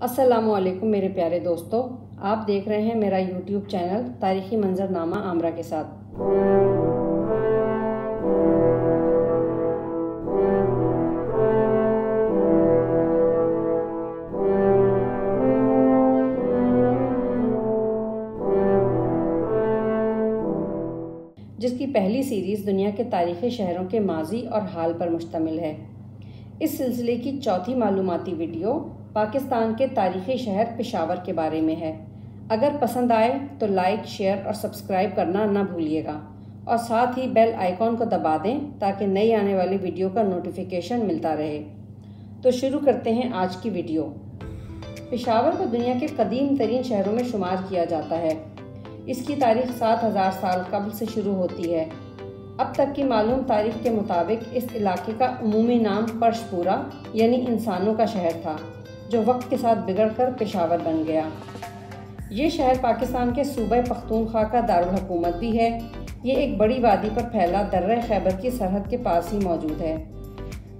अस्सलामुअलैकुम मेरे प्यारे दोस्तों, आप देख रहे हैं मेरा यूट्यूब चैनल तारीख़ी मंजरनामा आमरा के साथ। जिसकी पहली सीरीज़ दुनिया के तारीख़ी शहरों के माजी और हाल पर मुश्तमिल है। इस सिलसिले की चौथी मालूमाती वीडियो पाकिस्तान के तारीख़ी शहर पेशावर के बारे में है। अगर पसंद आए तो लाइक, शेयर और सब्सक्राइब करना ना भूलिएगा और साथ ही बेल आइकॉन को दबा दें ताकि नई आने वाली वीडियो का नोटिफिकेशन मिलता रहे। तो शुरू करते हैं आज की वीडियो। पेशावर को दुनिया के कदीम तरीन शहरों में शुमार किया जाता है। इसकी तारीख 7000 साल कबल से शुरू होती है। अब तक की मालूम तारीख के मुताबिक इस इलाके का उमूमी नाम पर्शपुरा यानी इंसानों का शहर था, जो वक्त के साथ बिगड़कर पेशावर बन गया। ये शहर पाकिस्तान के सूबे पख्तूनख्वा का दारुल हुकूमत भी है। ये एक बड़ी वादी पर फैला दर्रे खैबर की सरहद के पास ही मौजूद है।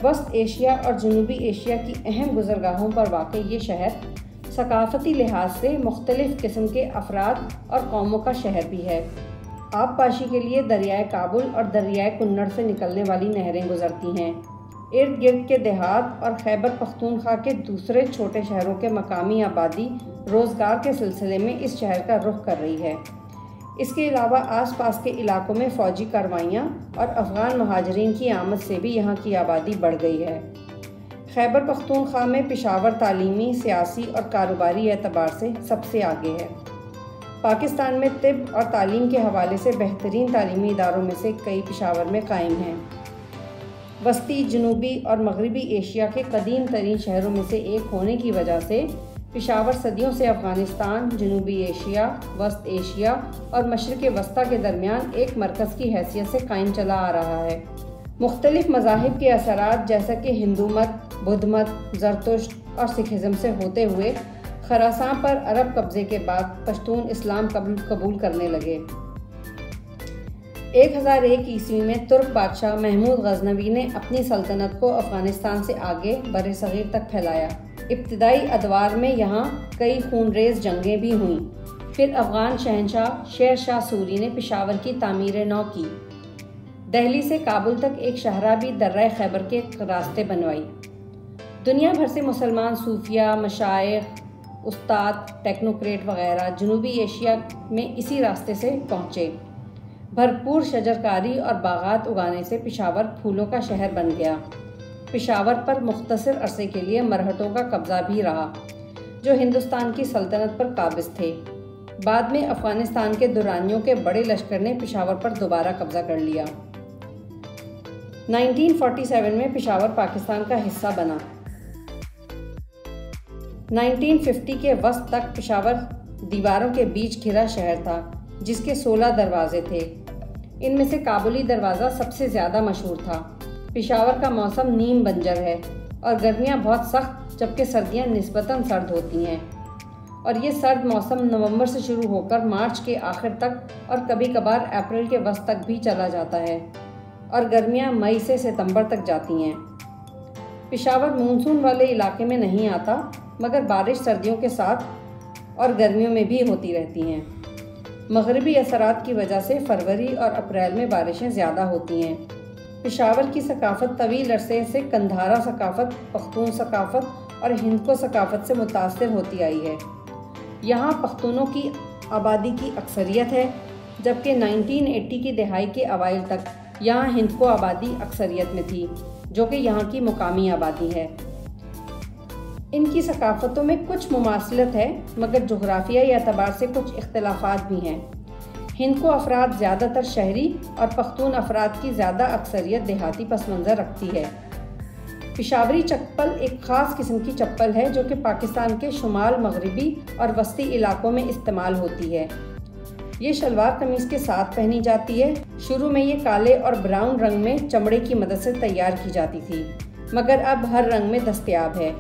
वस्त एशिया और जनूबी एशिया की अहम गुज़रगाहों पर वाक़ ये शहर सकाफ़ती लिहाज से मुख्तलिफ़ किस्म के अफराद और कौमों का शहर भी है। आबपाशी के लिए दरियाए काबुल और दरियाए कुन्नड़ से निकलने वाली नहरें गुजरती हैं। इर्द गिर्द के देहात और खैबर पख्तूनख्वा के दूसरे छोटे शहरों के मकामी आबादी रोज़गार के सिलसिले में इस शहर का रुख कर रही है। इसके अलावा आसपास के इलाकों में फ़ौजी कार्रवाइयाँ और अफ़गान महाजरीन की आमद से भी यहाँ की आबादी बढ़ गई है। खैबर पख्तूनख्वा में पेशावर तालीमी, सियासी और कारोबारी एतबार से सबसे आगे है। पाकिस्तान में तिब और तालीम के हवाले से बेहतरीन तालीमी इदारों में से कई पेशावर में कायम हैं। वस्ती, जनूबी और मगरबी एशिया के कदीम तरीन शहरों में से एक होने की वजह से पेशावर सदियों से अफ़गानिस्तान, जनूबी एशिया, वस्त एशिया और मशरिक़ वस्ता के दरमियान एक मरकज़ की हैसियत से कायम चला आ रहा है। मुख्तलिफ़ मज़ाहिब के असरात जैसा कि हिंदू मत, बुद्ध मत, ज़रतुश्त और सिखिज़म से होते हुए खरासान पर अरब कब्ज़े के बाद पश्तून इस्लाम कबूल करने लगे। 1001 ईस्वी में तुर्क बादशाह महमूद गज़नवी ने अपनी सल्तनत को अफ़गानिस्तान से आगे बरे सग़ीर तक फैलाया। इब्तिदाई अदवार में यहाँ कई खूनरेज़ जंगें भी हुईं। फिर अफ़गान शहनशाह शेर शाह सूरी ने पेशावर की तामीर नौ की। दिल्ली से काबुल तक एक शाहराह भी दर्रा खैबर के रास्ते बनवाई। दुनिया भर से मुसलमान सूफिया, मशाइख, उस्ताद, टेक्नोक्रेट वगैरह जनूबी एशिया में इसी रास्ते से पहुँचे। भरपूर शजरकारी और बागात उगाने से पेशावर फूलों का शहर बन गया। पेशावर पर मुख्तसर अरसे के लिए मरहटों का कब्ज़ा भी रहा, जो हिंदुस्तान की सल्तनत पर काबिज़ थे। बाद में अफ़गानिस्तान के दुरानियों के बड़े लश्कर ने पेशावर पर दोबारा कब्ज़ा कर लिया। 1947 में पेशावर पाकिस्तान का हिस्सा बना। 1950 के वस्त तक पेशावर दीवारों के बीच घिरा शहर था, जिसके 16 दरवाजे थे। इनमें से काबुली दरवाज़ा सबसे ज़्यादा मशहूर था। पेशावर का मौसम नीम बंजर है और गर्मियाँ बहुत सख्त, जबकि सर्दियाँ निस्बतन सर्द होती हैं। और ये सर्द मौसम नवंबर से शुरू होकर मार्च के आखिर तक और कभी कभार अप्रैल के वस्त तक भी चला जाता है, और गर्मियाँ मई से सितंबर तक जाती हैं। पेशावर मानसून वाले इलाके में नहीं आता, मगर बारिश सर्दियों के साथ और गर्मियों में भी होती रहती हैं। मगरबी असरात की वजह से फरवरी और अप्रैल में बारिशें ज़्यादा होती हैं। पेशावर की सकाफ़त तवील अरसे से कंधारा सकाफ़त, पख्तून सकाफ़त और हिंदको सकाफ़त से मुतासिर होती आई है। यहाँ पख्तूनों की आबादी की अक्सरियत है, जबकि 1980 की दहाई के अवाइल तक यहाँ हिंदको आबादी अक्सरियत में थी, जो कि यहाँ की मुकामी आबादी है। इनकी सकाफ़तों में कुछ मुमासिलत है, मगर जोग्राफियाई एतबार से कुछ इख्तलाफात भी हैं। हिंदको अफराद ज़्यादातर शहरी और पख्तून अफराद की ज़्यादा अक्सरियत देहाती पस मंज़र रखती है। पेशावरी चप्पल एक ख़ास किस्म की चप्पल है, जो कि पाकिस्तान के शुमाल, मगरबी और वस्ती इलाकों में इस्तेमाल होती है। ये शलवार कमीज़ के साथ पहनी जाती है। शुरू में ये काले और ब्राउन रंग में चमड़े की मदद से तैयार की जाती थी, मगर अब हर रंग में दस्तयाब है।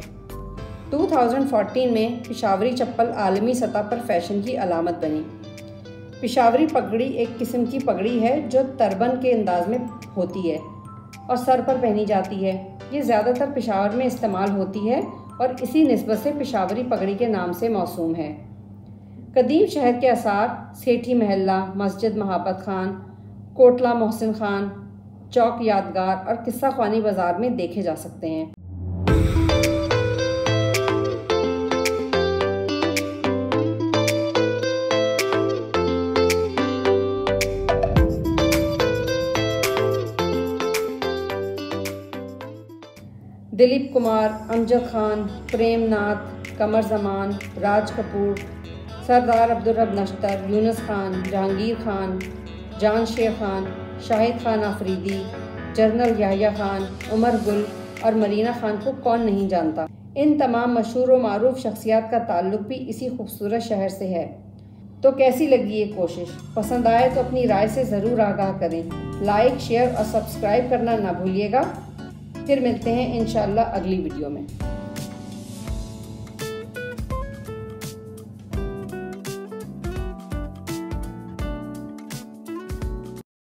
2014 में पेशावरी चप्पल आलमी सतह पर फैशन की अलामत बनी। पेशावरी पगड़ी एक किस्म की पगड़ी है जो तरबन के अंदाज में होती है और सर पर पहनी जाती है। ये ज़्यादातर पेशावर में इस्तेमाल होती है और इसी निस्बत से पेशावरी पगड़ी के नाम से मौसूम है। कदीम शहर के आसार सेठी महल्ला, मस्जिद महाबत खान, कोटला मोहसिन खान, चौक यादगार और किस्सा ख्वानी बाज़ार में देखे जा सकते हैं। दिलीप कुमार, अमजद खान, प्रेमनाथ, कमर जमान, राज कपूर, सरदार अब्दुल रब नश्तर, यूनुस खान, जहांगीर खान, जान शेर खान, शाहिद खान आफरीदी, जनरल याहिया खान, उमर गुल और मरीना खान को कौन नहीं जानता। इन तमाम मशहूर व मारूफ शख्सियात का ताल्लुक भी इसी खूबसूरत शहर से है। तो कैसी लगी ये कोशिश? पसंद आए तो अपनी राय से ज़रूर आगाह करें। लाइक, शेयर और सब्सक्राइब करना ना भूलिएगा। फिर मिलते हैं इंशाअल्लाह अगली वीडियो में।